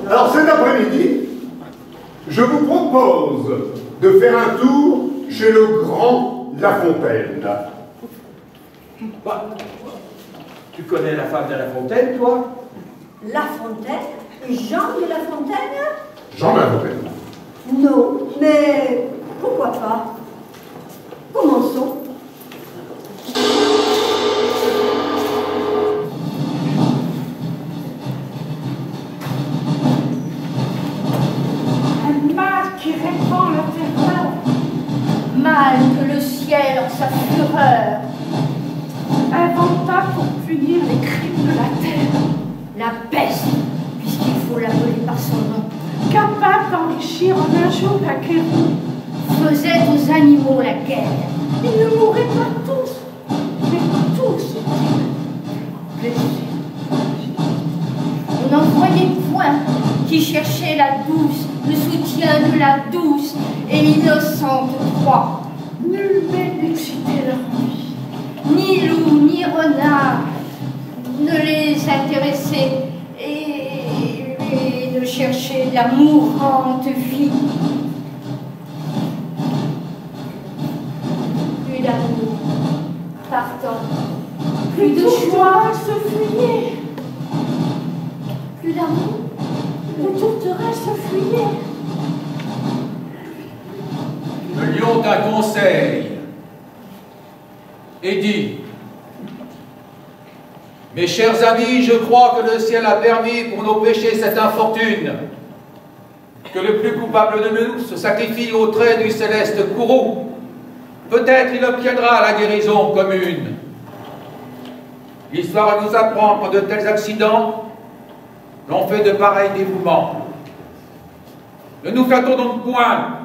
Alors cet après-midi, je vous propose de faire un tour chez le grand La Fontaine. Bah, tu connais la femme de La Fontaine, toi? La Fontaine? Jean de La Fontaine? Jean de La Fontaine. Non, mais pourquoi pas? Commençons. Un mal qui répand la terreur. Mal que le ciel en sa fureur Inventa pour punir les crimes de la terre. la peste, puisqu'il faut l'appeler par son nom, Capable d'enrichir en un jour l'acquérant. faisait aux animaux la guerre. Ils ne mourraient pas tous, mais tous blessés. On n'en voyait point qui cherchait la douce, le soutien de la douce et l'innocente proie. Nul bête n'excitait leur envie. Ni loup, ni renard ne les intéressaient et ne cherchaient la mourante vie. Plus d'amour, partant, plus de choix, se fuyaient. plus d'amour. Le tourterelle se fuyait. Le lion d'un conseil et dit: mes chers amis, je crois que le ciel a permis pour nos péchés cette infortune, que le plus coupable de nous se sacrifie au trait du céleste courroux. Peut-être il obtiendra la guérison commune. L'histoire nous apprend qu'en de tels accidents, l'on fait de pareils dévouements. Ne nous flattons donc point.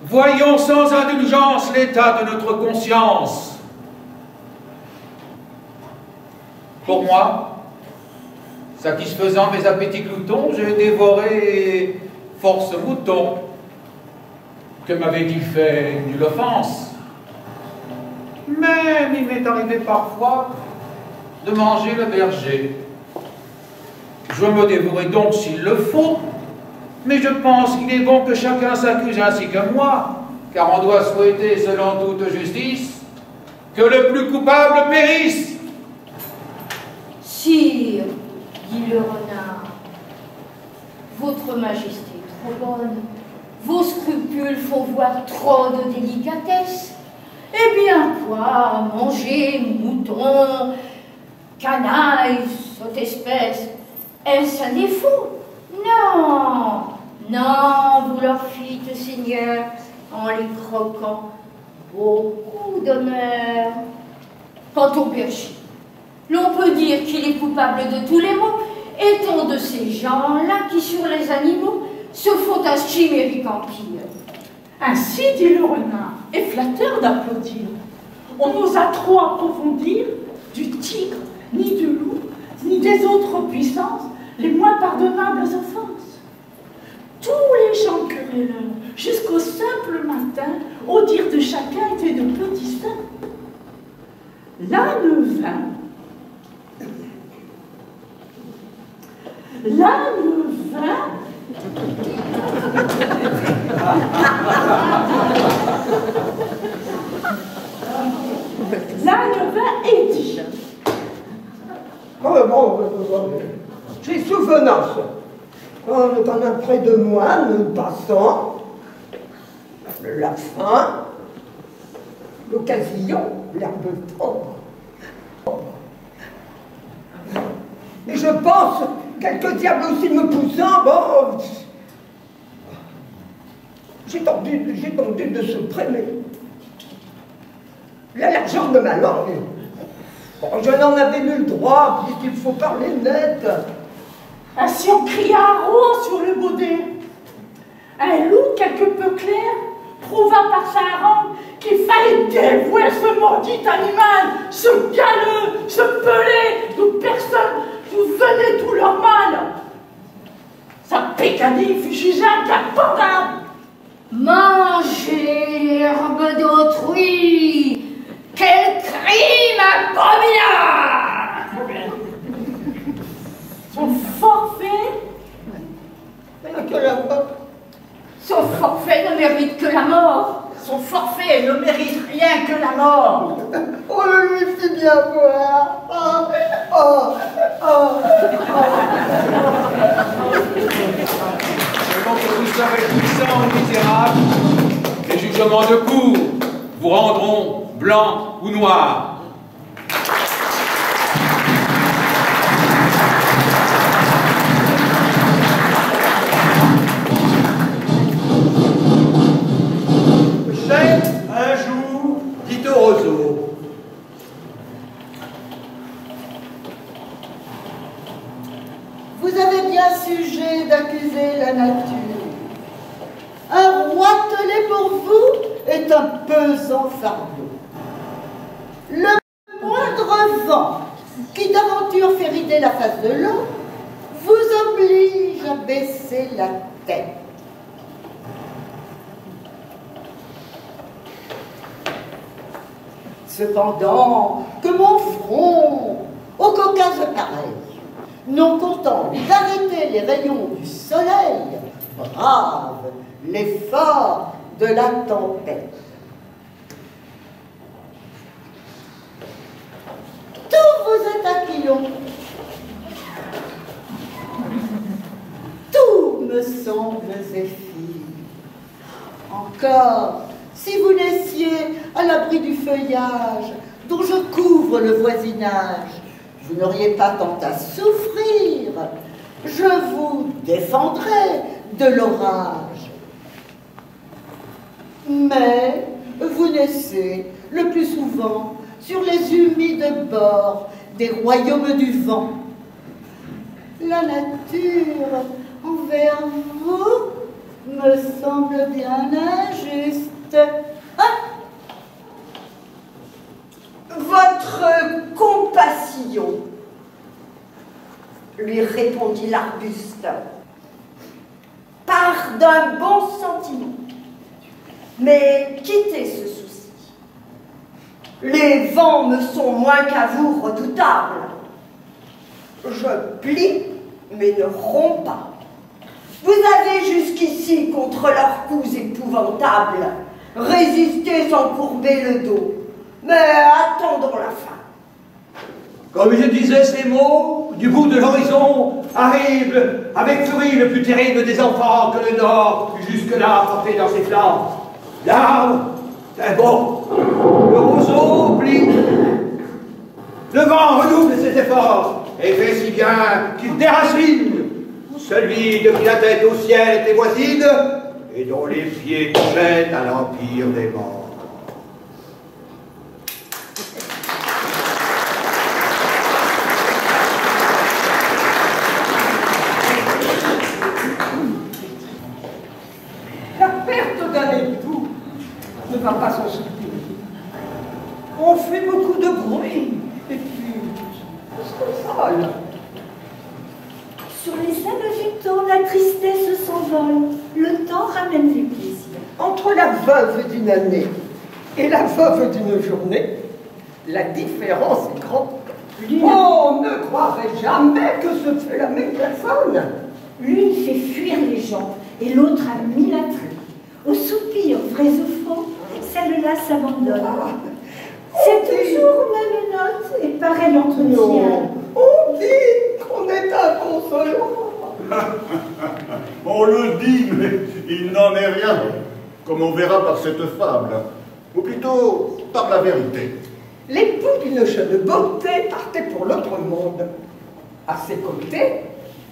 Voyons sans indulgence l'état de notre conscience. Pour moi, satisfaisant mes appétits gloutons, j'ai dévoré force moutons. Que m'avait-il fait nulle offense? Même il m'est arrivé parfois de manger le berger. Je me dévorerai donc s'il le faut, mais je pense qu'il est bon que chacun s'accuse ainsi que moi, car on doit souhaiter, selon toute justice, que le plus coupable périsse. Sire, dit le renard, votre majesté est trop bonne, vos scrupules font voir trop de délicatesse. Eh bien, quoi, manger, mouton, canaille, cette espèce, est-ce un défaut? Non, non, vous leur fîtes, Seigneur, en les croquant, beaucoup d'honneur. Quant au berger, l'on peut dire qu'il est coupable de tous les maux, étant de ces gens-là qui, sur les animaux, se font un chimérique empire. Ainsi dit le renard, et flatteur d'applaudir. On n'osa trop approfondir du tigre, ni du loup, ni des autres puissances, les moins pardonnables offenses. Tous les gens querelleurs, jusqu'au simple matin, au dire de chacun, étaient de petits saints. L'âne vint. L'âne vint. L'âne vint et dit: J'ai souvenance. Comme un près de moi, nous passons. La faim, l'occasion, l'herbe tendre. Et je pense, quelques diables aussi me poussant, bon, j'ai tendu de se prémer. La largeur de ma langue. Bon, je n'en avais nul droit, puisqu'il faut parler net. Ainsi on cria un roi sur le baudet. Un loup quelque peu clair prouva par sa harangue qu'il fallait dévouer ce maudit animal, ce galeux, ce pelé, d'où personne vous venait tout leur mal. Sa pécadille fut jugée incapable. Manger l'herbe d'autrui, quel crime abominable! Son forfait, Que la mort. Son forfait ne mérite que la mort. son forfait ne mérite rien que la mort. On le lui fit bien voir. Selon que vous serez puissant ou misérable, les jugements de cour vous rendront blanc ou noir. Un jour, dit au roseau, vous avez bien sujet d'accuser la nature. Un roitelet pour vous est un pesant fardeau. Le moindre vent qui d'aventure fait rider la face de l'eau vous oblige à baisser la tête. Cependant, que mon front, au Caucase pareil, non content d'arrêter les rayons du soleil, brave l'effort de la tempête. Tout vous est aquilon. Tout me semble zéphyr. Encore, si vous laissiez à l'abri du feuillage dont je couvre le voisinage, vous n'auriez pas tant à souffrir. Je vous défendrai de l'orage. Mais vous naissez le plus souvent sur les humides bords des royaumes du vent. La nature envers vous me semble bien injuste. Votre compassion, lui répondit l'arbuste, part d'un bon sentiment. Mais quittez ce souci. Les vents me sont moins qu'à vous redoutables. Je plie, mais ne romps pas. Vous avez jusqu'ici, contre leurs coups épouvantables, résisté sans courber le dos. Mais attendons la fin. comme je disais ces mots, du bout de l'horizon arrive avec furie le plus terrible des enfants que le Nord put jusque-là porter dans ses flancs. L'arbre, c'est bon, le roseau plie. Le vent redouble ses efforts et fait si bien qu'il déracine celui de qui la tête au ciel était voisine et dont les pieds jettent à l'empire des morts. La perte d'un époux ne va pas sans souper. On fait beaucoup de bruit et puis on se console. Sur les ailes du temps, la tristesse s'envole, le temps ramène les plaisirs. Entre la veuve d'une année et la veuve d'une journée, la différence est grande. On ne croirait jamais que ce fait la même personne. L'une fait fuir les gens et l'autre a milâtré. Au soupir, vrais ou faux, celle-là s'abandonne. C'est toujours même note et pareil entretien. Non, on dit qu'on est inconsolant. On le dit, mais il n'en est rien, comme on verra par cette fable, ou plutôt par la vérité. L'époux d'une jeune beauté partait pour l'autre monde. À ses côtés,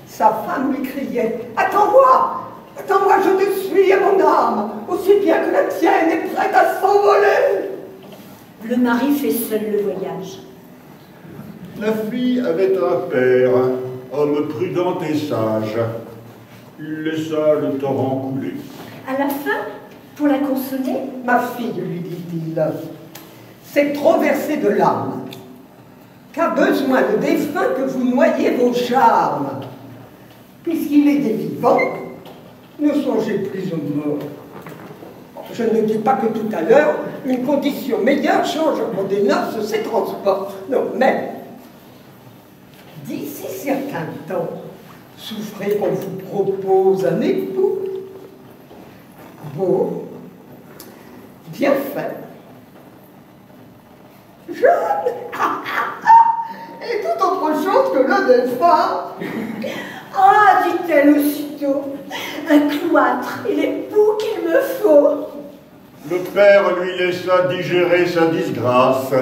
sa femme lui criait « Attends-moi! Attends-moi, je te suis, à mon âme, aussi bien que la tienne est prête à s'envoler !» Le mari fait seul le voyage. La fille avait un père, homme prudent et sage. Il laissa le torrent couler. À la fin, pour la consoler, « Ma fille, lui dit-il, c'est trop versé de l'âme. Qu'a besoin le défunt que vous noyez vos charmes? Puisqu'il est des vivants, ne songez plus aux morts. Je ne dis pas que tout à l'heure, une condition meilleure change pour des noces ses transports. Non, mais d'ici certain temps, souffrez qu'on vous propose un époux beau, bien fait, jeune, et tout autre chose que le défunt. ah, dit-elle aussitôt, un cloître et l'époux qu'il me faut. Le père lui laissa digérer sa disgrâce.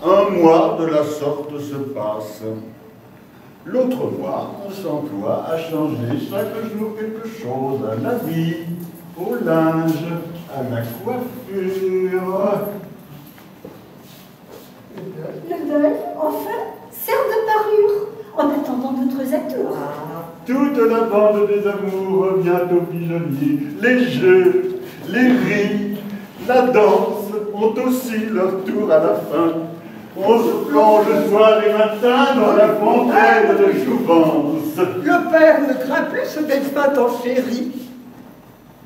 Un mois de la sorte se passe. L'autre mois, on s'emploie à changer chaque jour quelque chose à la vie, au linge, à la coiffure. Le deuil, enfin, sert de parure, en attendant d'autres atours. Toute la bande des amours revient au pigeonnier. Les jeux, les rires, la danse ont aussi leur tour à la fin. On se plonge soir et matin dans la fontaine de jouvence. Le père ne craint plus ce défunt en chéri.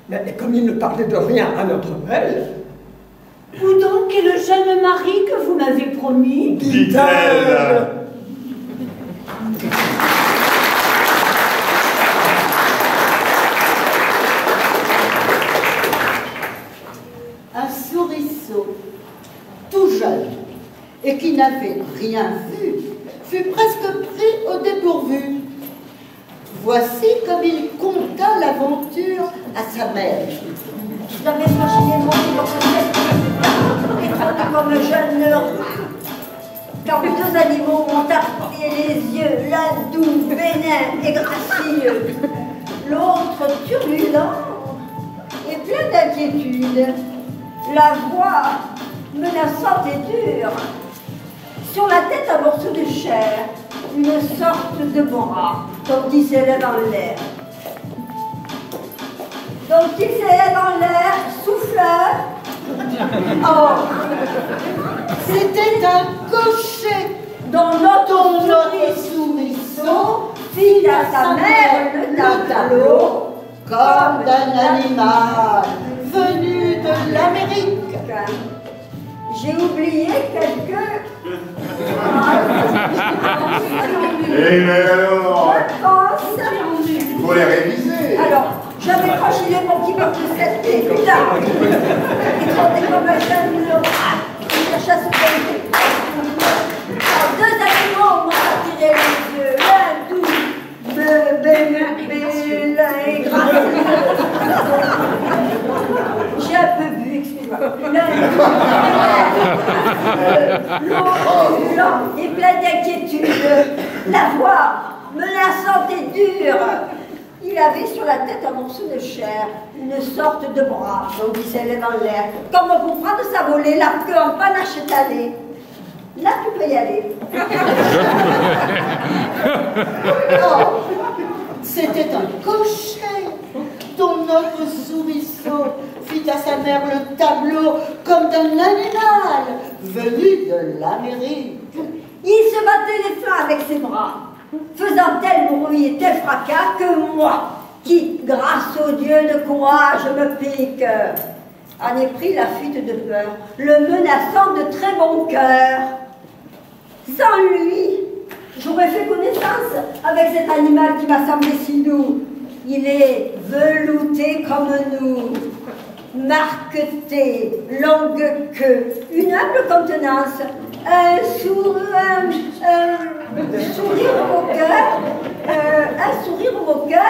Mais comme il ne parlait de rien à notre belle, Où donc est le jeune mari que vous m'avez promis? Dit-elle. Un souriceau, tout jeune, et qui n'avait rien vu, fut presque pris au dépourvu. Voici comme il conta l'aventure à sa mère. Je l'avais imaginé monter dans ce ciel, étranné comme un jeune rat. Quand deux animaux m'ont tapé les yeux, l'un doux, bénin et gracieux, l'autre turbulent et plein d'inquiétude, la voix menaçante et dure. Sur la tête un morceau de chair, une sorte de bras dont il s'élève en l'air. Donc il s'élève en l'air, souffleur. Oh, C'était un cocher dont notre notre souriceau fit à sa mère le tableau comme d'un animal venu de l'Amérique. J'ai oublié quelques... Eh mais alors, réponses. il faut les réviser. Alors, j'avais franchilé mon petit porte de 7 pieds, putain. Il trottait comme un jeune rat. Il chercha ce côté. Deux animaux m'ont attiré les yeux. L'un doux, bénin et gracieux. J'ai un peu bu, excuse-moi. L'autre lent et plein d'inquiétude. La voix menaçante et dure. Il avait sur la tête un morceau de chair, une sorte de bras, dont il s'élève en l'air, comme pour prendre sa volée, la queue en panache étalée. Là, tu peux y aller. Oh, c'était un cocher dont notre souriceau fit à sa mère le tableau comme d'un animal venu de l'Amérique. Il se battait les flancs avec ses bras, faisant tel bruit et tel fracas que moi, qui, grâce au Dieu de courage, me pique, en ai pris la fuite de peur, le menaçant de très bon cœur. Sans lui, j'aurais fait connaissance avec cet animal qui m'a semblé si doux. Il est velouté comme nous, marqueté, longue queue, une humble contenance, un sourire au cœur,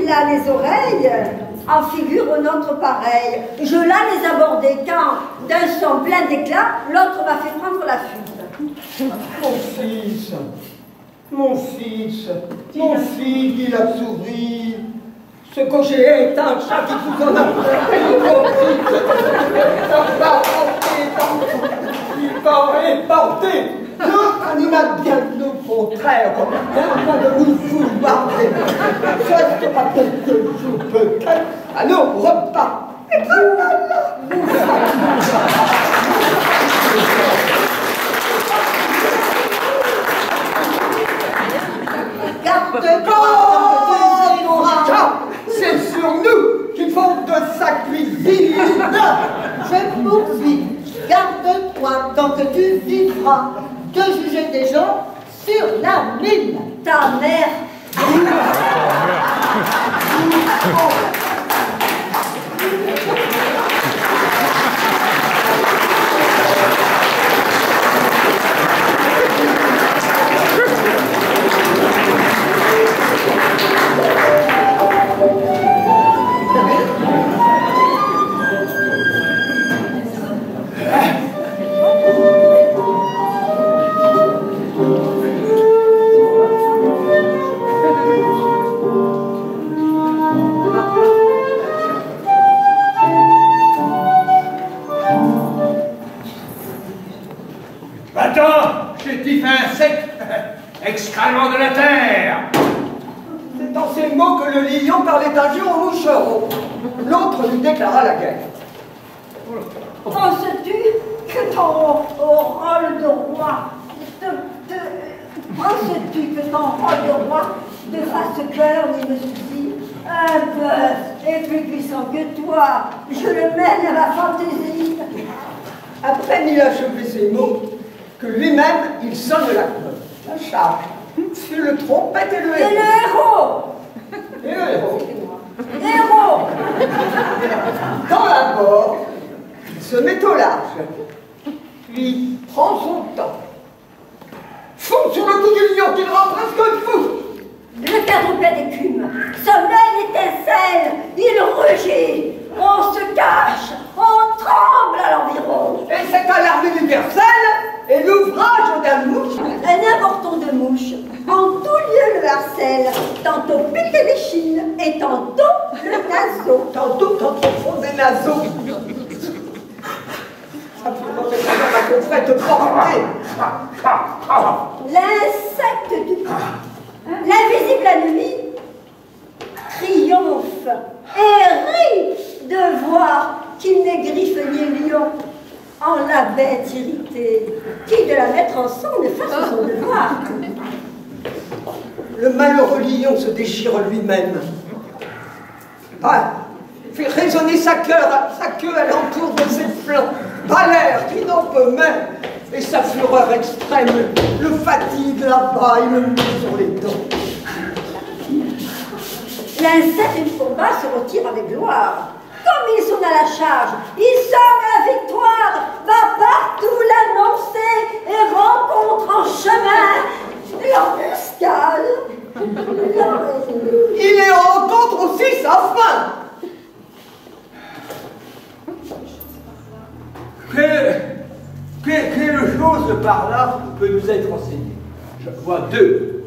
il a les oreilles, en figure notre pareil. Je l'ai les abordé quand, d'un son plein d'éclat, l'autre m'a fait prendre la fuite. Mon fils, dit la souris, ce que j'ai est un chat qui vous en a il va éporter. L'autre animal bien le contraire, pas de nous foularder. Ça sera quelque chose peut-être à nos repas. C'est sur nous qu'il faut de sa cuisine. Je poursuis. Garde-toi tant que tu vivras de juger des gens sur la mine. Ta mère. Excrément de la terre! C'est dans ces mots que le lion parlait un jour au moucheron. L'autre lui déclara la guerre. Penses-tu que ton rôle de roi penses-tu que ton rôle de roi te fasse peur ni me soucie? Un bœuf est plus puissant que toi. Je le mène à ma fantaisie. Après il achevait ces mots, que lui-même il sonne la cloche. La charge fut le trompette et le héros. Et le héros. Et le héros. Héros. Dans la bord, il se met au large, puis prend son temps. Fonce sur le cou du lion qui le rend presque fou. Le quadrupède écume, sommeil étincelle, il rugit, on se cache, on tremble à l'environ. Et cette alarme universelle est l'ouvrage d'un mouche. Un avorton de mouche, en tout lieu le harcèle, tantôt piqué l'échine et tantôt le naseau. Tantôt fond des naseaux. Ça pourrait être ma confrette portée. L'insecte du l'invisible ennemi triomphe et rit de voir qu'il n'est griffe ni lion en la bête irritée, qui de la mettre en sang ne fasse son devoir. Le malheureux lion se déchire lui-même. Fait résonner sa queue à l'entour de ses flancs. L'air qui n'en peut même, et sa fureur extrême le fatigue là-bas et le met sur les dents. L'insecte du combat se retire avec gloire. Comme il sonne à la charge, il sonne à la victoire, va partout l'annoncer et rencontre en chemin l'embuscade. Il y rencontre aussi sa fin. Quelle chose par là peut nous être enseignée? Je vois deux.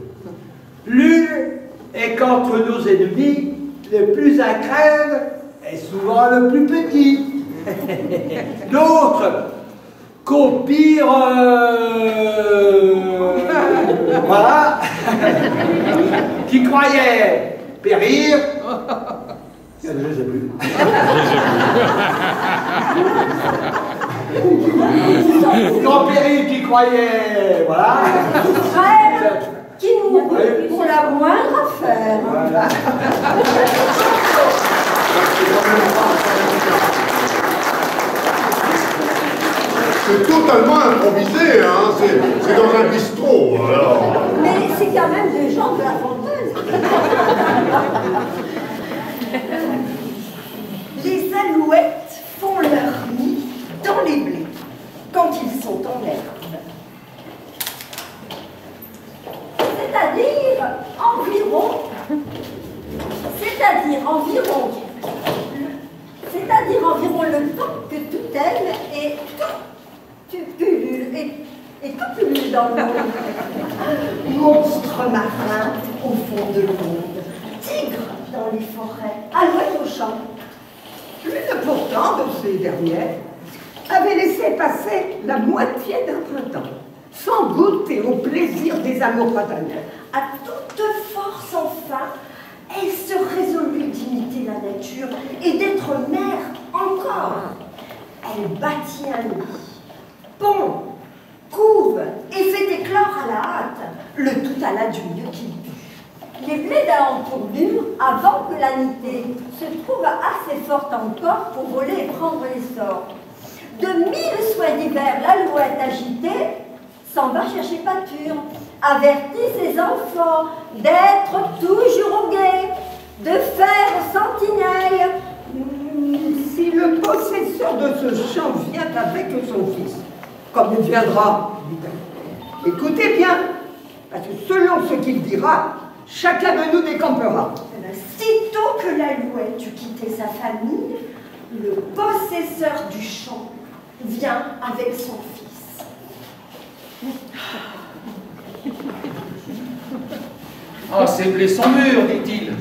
L'une est qu'entre nos ennemis, le plus à craindre est souvent le plus petit. L'autre, qu'au pire, voilà, qui croyait périr, je ne sais plus. Grand péril qui croyait, voilà. Frère qui mourut pour la moindre affaire. Voilà. C'est totalement improvisé, hein. C'est dans un bistrot, alors. Mais c'est quand même des gens de la Fontaine. Les alouettes font leur nid dans les blés quand ils sont en herbe. C'est-à-dire environ, c'est-à-dire t'aimes et tu pullules et tout pullule dans le monde. Monstre marin au fond de l'onde, tigre dans les forêts, alouette au champ. L'une pourtant de ces dernières avait laissé passer la moitié d'un printemps, sans goûter au plaisir des amours fraternels. À toute force enfin, elle se résolut d'imiter la nature et d'être mère encore. Elle bâtit un lit, pond, couve et fait éclore à la hâte, le tout à la du mieux qu'il put. Les blés d'un tourbure, avant que l'anité se trouve assez forte encore pour voler et prendre l'essor. De 1000 soins divers, l'alouette agitée s'en va chercher pâture, avertit ses enfants d'être toujours au guet, de faire sentinelle. Si le possesseur de ce champ vient avec son fils, comme il viendra, dit-elle, écoutez bien, parce que selon ce qu'il dira, chacun de nous décampera. Sitôt que l'alouette eut quitté sa famille, le possesseur du champ vient avec son fils. Ah, ces blés sont mûrs, dit-il.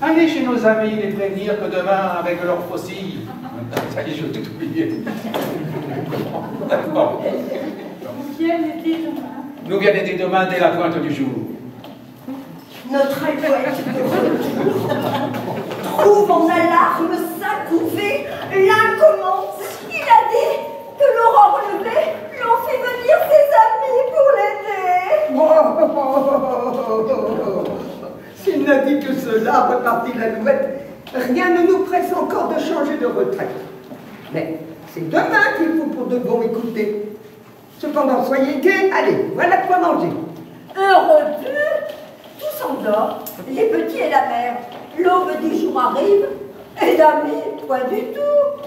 Allez chez nos amis les prévenir que demain, avec leurs fossiles. Ça y est, je vais tout oublier. D'accord. Qui est-il demain? Nous viennent des demain dès la pointe du jour. Notre alouette de retour trouve en alarme sa couvée. L'un commence, il a dit que l'aurore levée l'ont fait venir ses amis pour l'aider. S'il n'a dit que cela, repartit l'alouette, rien ne nous presse encore de changer de retraite. Mais c'est demain qu'il faut pour de bon écouter. Cependant, soyez gais, allez, voilà quoi manger. Heureux peu, tout s'endort, les petits et la mère. L'aube du jour arrive, et d'amis, pas du tout.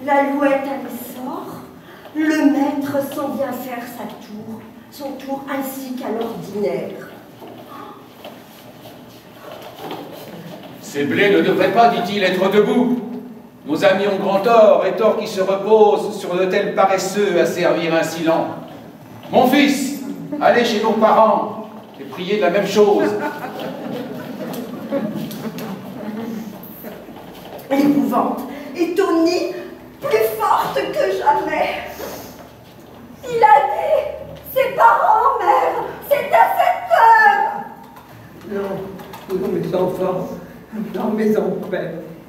L'alouette à l'essor, le maître s'en vient faire son tour ainsi qu'à l'ordinaire. Ces blés ne devraient pas, dit-il, être debout. Nos amis ont grand tort, et tort qui se repose sur de tels paresseux à servir ainsi lent. Mon fils, allez chez nos parents et priez de la même chose. L'épouvante, étonnée, plus forte que jamais. Il a dit, ses parents, mère, c'est à cette heure. Non, mes enfants, non, mes enfants,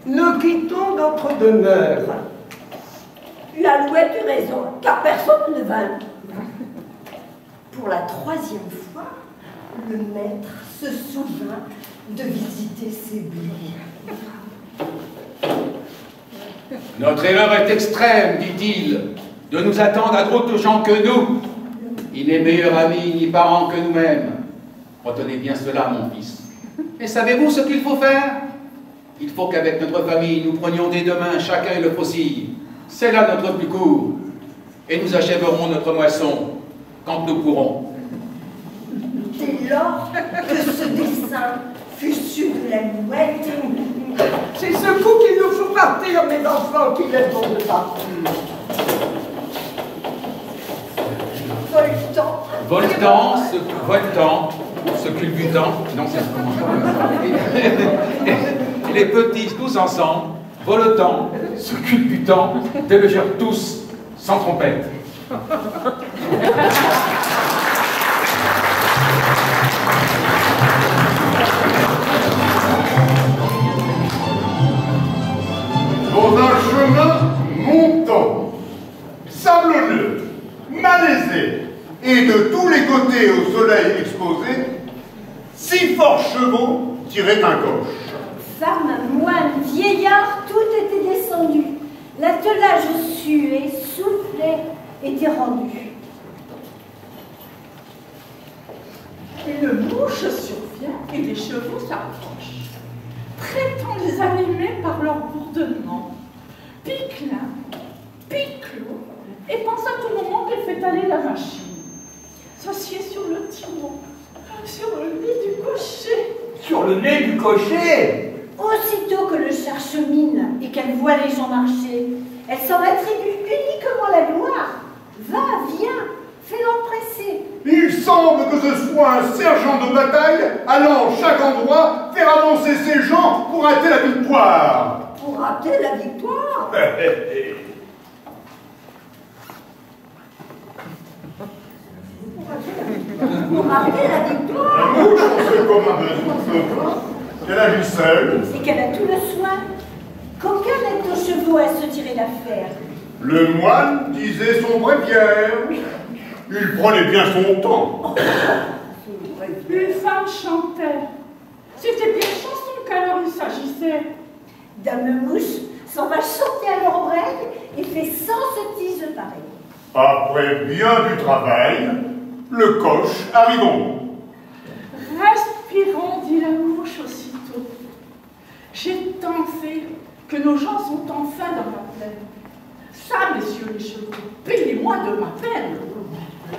nous quittons notre demeure. L'alouette eut raison, car personne ne vint. Pour la 3e fois, le maître se souvint de visiter ses blés. Notre erreur est extrême, dit-il, de nous attendre à d'autres gens que nous. Il n'est meilleur ami ni parent que nous-mêmes. Retenez bien cela, mon fils. Et savez-vous ce qu'il faut faire? Il faut qu'avec notre famille, nous prenions dès demain chacun le faucille. C'est là notre plus court. Et nous achèverons notre moisson quand nous pourrons. Dès lors que ce dessein fut su de l'alouette, c'est ce coup qu'il nous faut partir, mes enfants, qu'il est bon de partir. Voltant, se culbutant, non, c'est et les petits, tous ensemble, voletant, se culbutant, délogèrent tous, sans trompette. Dans un chemin montant, sablonneux, malaisé, et de tous les côtés au soleil exposé, 6 forts chevaux tiraient un coche. Femmes, moines, vieillards, tout était descendu. L'attelage sué, soufflé, était rendu. Et le mouche survient et les chevaux s'approchent, prétend les animer par leur bourdonnement. Pique-l'un, pique l'autre, et pense à tout moment qu'elle fait aller la machine. S'assied sur le tiroir, sur le nez du cocher. Sur le nez du cocher? Aussitôt que le char chemine et qu'elle voit les gens marcher, Elle s'en attribue uniquement la gloire. Va, viens, fais l'empresser. Il semble que ce soit un sergent de bataille allant en chaque endroit faire avancer ses gens pour hâter la victoire. Pour rater la victoire? Pour rater la victoire? La mouche, on sait comment besoin. Qu'elle agit seule. C'est qu'elle a tout le soin. Qu'aucun n'aide aux chevaux à se tirer d'affaire. Le moine disait son bréviaire. Il prenait bien son temps. Une femme chantait. C'était bien chanson qu'alors il s'agissait. Dame Mouche s'en va chanter à leur oreille et fait 100 sottises pareilles. Après bien du travail, le coche arrivons. Respirons, dit la mouche aussitôt. J'ai tant fait que nos gens sont enfin dans ma plaine. Ça, messieurs les chevaux, payez-moi de ma peine.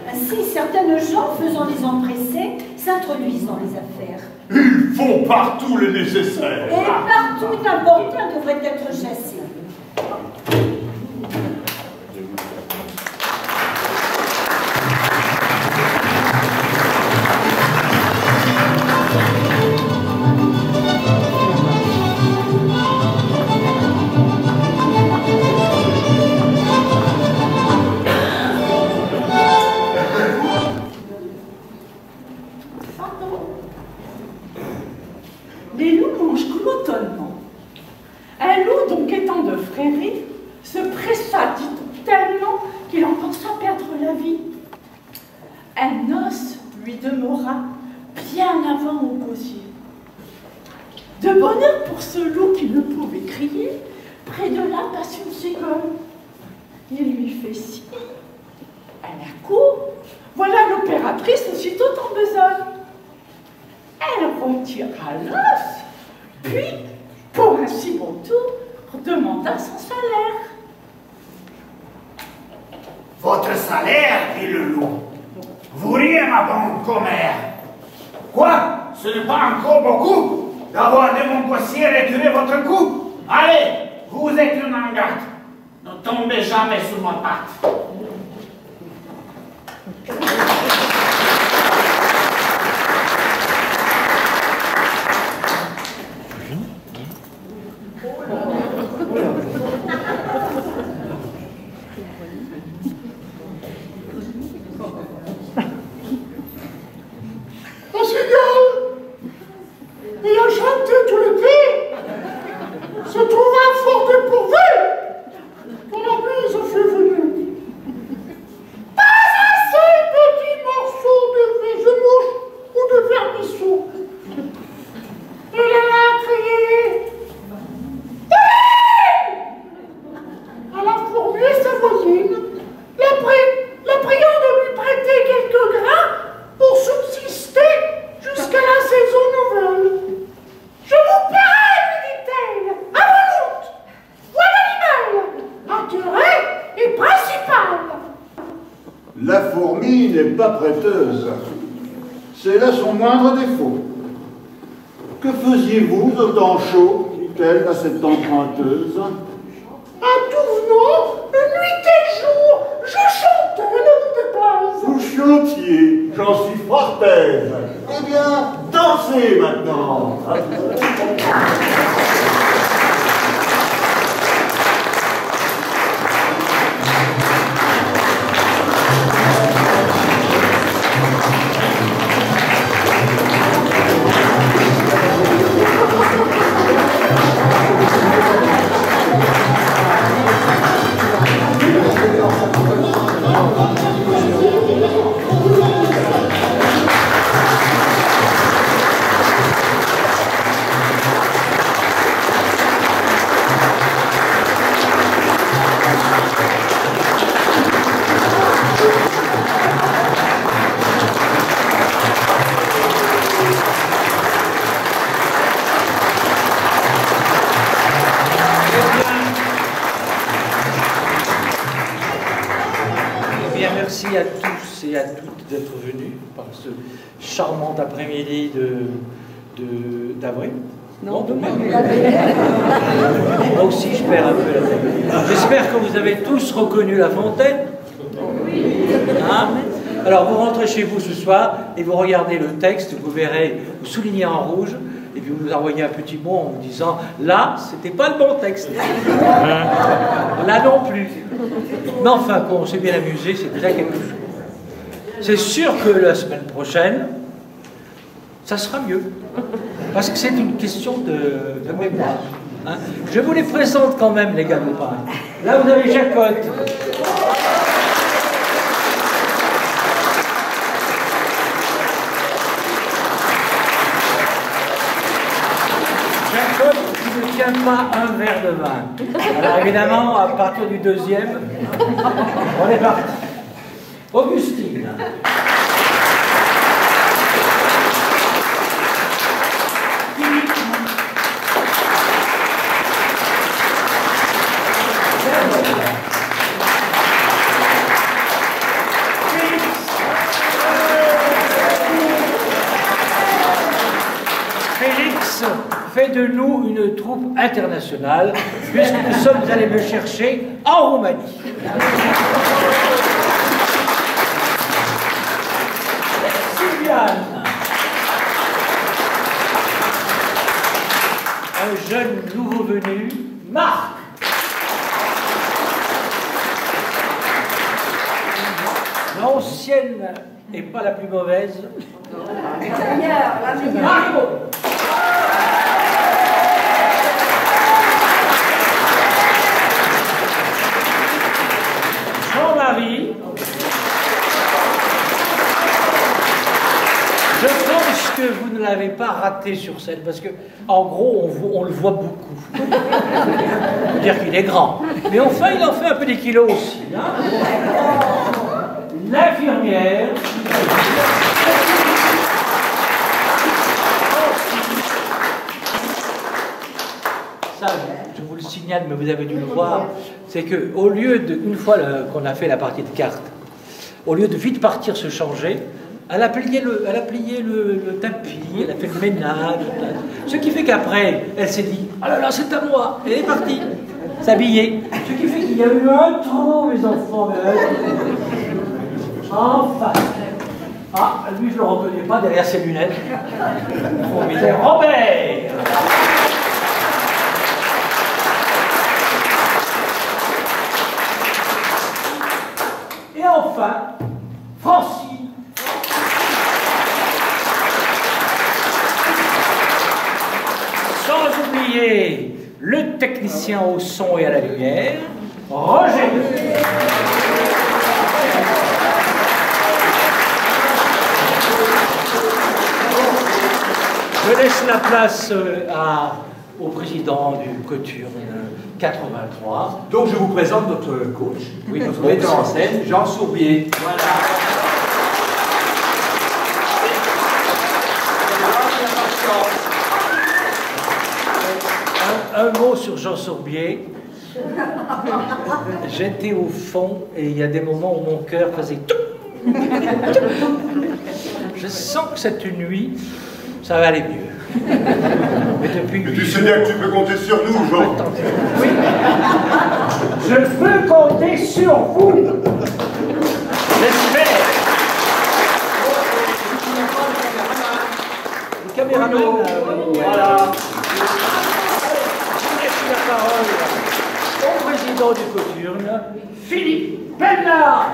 Ainsi, certaines gens, faisant les empressés, s'introduisent dans les affaires. Ils font partout le nécessaire. Et partout, d'importun devrait être chassé. Les loups mangent gloutonnement. Un loup, donc étant de Fréry, se pressa, dit-on, tellement qu'il en pensa perdre la vie. Un os lui demeura bien avant au gosier. De bonheur pour ce loup qui ne pouvait crier, près de là passe une cigogne. Il lui fait signe. Elle accourt. Voilà l'opératrice aussitôt en besogne. Elle retira l'os, puis, pour un si bon tour, demanda son salaire. Votre salaire, dit le loup. Vous riez, ma bonne commère. Quoi? Ce n'est pas encore beaucoup d'avoir de mon gossier retiré votre cou. Allez, vous êtes une ingate. Ne tombez jamais sous ma patte. C'est là son moindre défaut. Que faisiez-vous au temps chaud, dit-elle à cette emprunteuse? À tout venant, nuit et jour, je chantais, ne vous déplaise. Vous chantiez, j'en suis fort aise. Eh bien, dansez maintenant. Merci à tous et à toutes d'être venus par ce charmant après-midi d'avril. Non, moi aussi, je perds un peu la tête. J'espère que vous avez tous reconnu La Fontaine. Hein? Alors, vous rentrez chez vous ce soir et vous regardez le texte, vous verrez, vous soulignez en rouge, et puis vous nous envoyez un petit mot en vous disant « Là, c'était pas le bon texte. Là non plus. » Mais enfin, quand on s'est bien amusé, c'est déjà quelque chose. C'est sûr que la semaine prochaine, ça sera mieux. Parce que c'est une question de mémoire. Hein. Je vous les présente quand même, les galopins. Là, vous avez Jacotte. Jacotte qui ne tient pas un verre de vin. Alors évidemment, à partir du deuxième, on est parti. Augustine. Félix fait de nous une troupe internationale, puisque nous sommes allés me chercher en Roumanie. Sylviane, un jeune nouveau venu, Marc. L'ancienne et pas la plus mauvaise. La meilleure. Marco. Jean-Marie. Je pense que vous ne l'avez pas raté sur scène, parce que, en gros, on le voit beaucoup. On peut dire qu'il est grand. Mais enfin, il en fait un peu des kilos aussi. Hein. L'infirmière. Ça, je vous le signale, mais vous avez dû le voir, c'est qu'au lieu de, une fois qu'on a fait la partie de cartes, au lieu de vite partir se changer, elle a plié le tapis, elle a fait le ménage, ce qui fait qu'après, elle s'est dit « Ah là là, c'est à moi !» Elle est partie s'habiller. Ce qui fait qu'il y a eu un trou, mes enfants. Enfin. Ah, lui, je ne le reconnais pas derrière ses lunettes. C'est Robert. Et enfin, Francine. Sans oublier le technicien au son et à la lumière, Roger. Je laisse la place au président du Coturne 83. Donc je vous présente notre coach, notre metteur en scène, Jean Sourbier. Voilà. Un mot sur Jean Sourbier. J'étais au fond et il y a des moments où mon cœur faisait tout. Je sens que cette nuit, ça va aller mieux. Mais depuis tu sais bien que tu peux compter sur nous, Jean. Oui. Je peux compter sur vous. J'espère. Le caméraman. Voilà. La parole au président du Coturne, Philippe Bernard.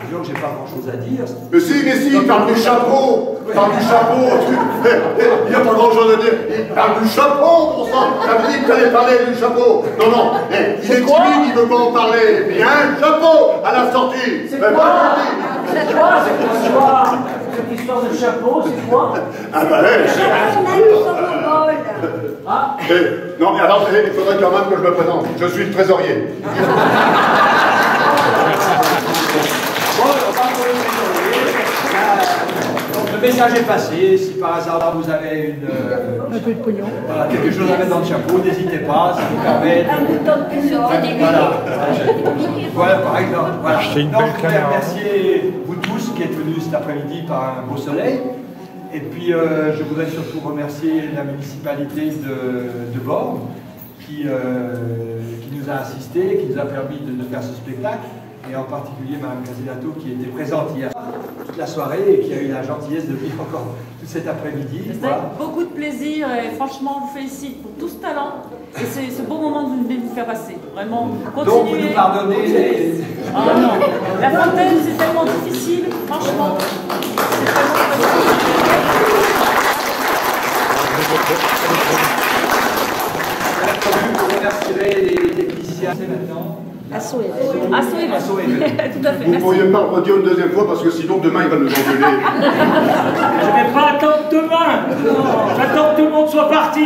Disons que j'ai pas grand chose à dire. Mais si, parle du chapeau. Parle du chapeau. Il n'y a pas grand chose à dire. Parle du chapeau, pour ça. T'avais dit que t'allais parler du chapeau. Non. Il est timide, il ne veut pas en parler. Il y a un chapeau à la sortie. C'est quoi cette histoire de chapeau, c'est quoi? Ah bah ouais. Ah. Non, mais alors, il faudrait quand même que je me présente. Je suis le trésorier. Bon, on va pour le trésorier. Donc, le message est passé. Si par hasard vous avez un peu de pognon, voilà, quelque chose à mettre dans le chapeau, n'hésitez pas, ça vous permet. Voilà, par exemple. Voilà. Donc, je voudrais remercier vous tous qui êtes venus cet après-midi par un beau soleil. Et puis, je voudrais surtout remercier la municipalité de Borne qui nous a assistés, qui nous a permis de faire ce spectacle. Et en particulier Mme Casilato qui était présente hier toute la soirée et qui a eu la gentillesse de venir encore tout cet après-midi. C'était beaucoup de plaisir et franchement, je vous félicite pour tout ce talent et c'est ce beau moment que vous venez de nous faire passer. Vraiment, continuez. Donc, vous nous pardonnez. Ah non, la fontaine, c'est tellement difficile, franchement. C'est tellement Vous remercierez les techniciens maintenant. Assoé. Tout à fait. Vous ne pourriez pas le redire une deuxième fois parce que sinon demain il va nous engueuler. Je ne vais pas attendre demain. J'attends que tout le monde soit parti.